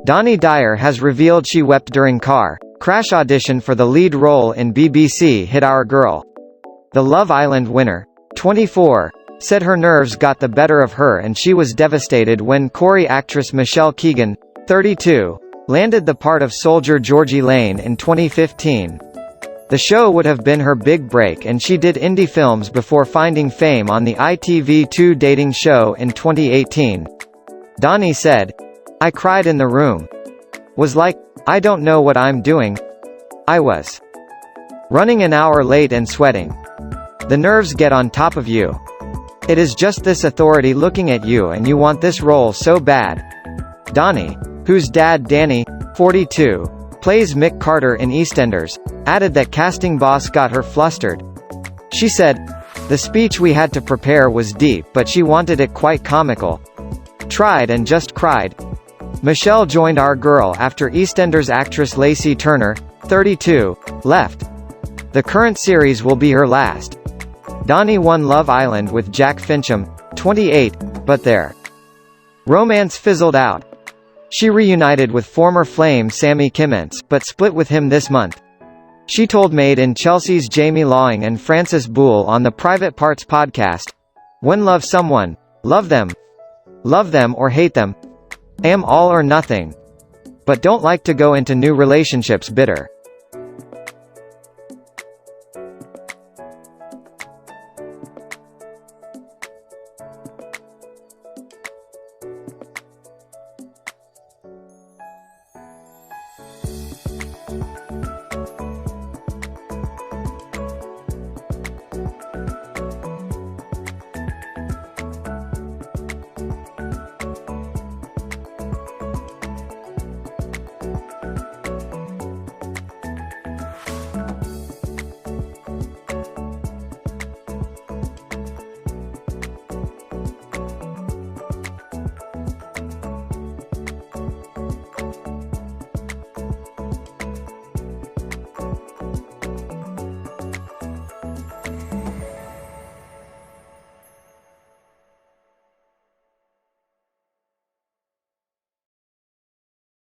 Dyer has revealed she wept during car crash audition for the lead role in BBC hit Our Girl. The Love Island winner, 24, said her nerves got the better of her and she was devastated when Corrie actress Michelle Keegan, 32, landed the part of soldier Georgie Lane in 2015. The show would have been her big break and she did indie films before finding fame on the ITV2 dating show in 2018. Dani said, "I cried in the room. Was like, I don't know what I'm doing. I was running an hour late and sweating. The nerves get on top of you. It is just this authority looking at you and you want this role so bad." Dani, whose dad Dani, 42, plays Mick Carter in EastEnders, added that casting boss got her flustered. She said, "The speech we had to prepare was deep but she wanted it quite comical. Tried and just cried." Michelle joined Our Girl after EastEnders actress Lacey Turner, 32, left. The current series will be her last. Dani won Love Island with Jack Fincham, 28, but their romance fizzled out. She reunited with former Flame Sammy Kimments, but split with him this month. She told Made in Chelsea's Jamie Lawing and Francis Boole on the Private Parts podcast, "When love someone, love them or hate them. Am all or nothing. But don't like to go into new relationships bitter."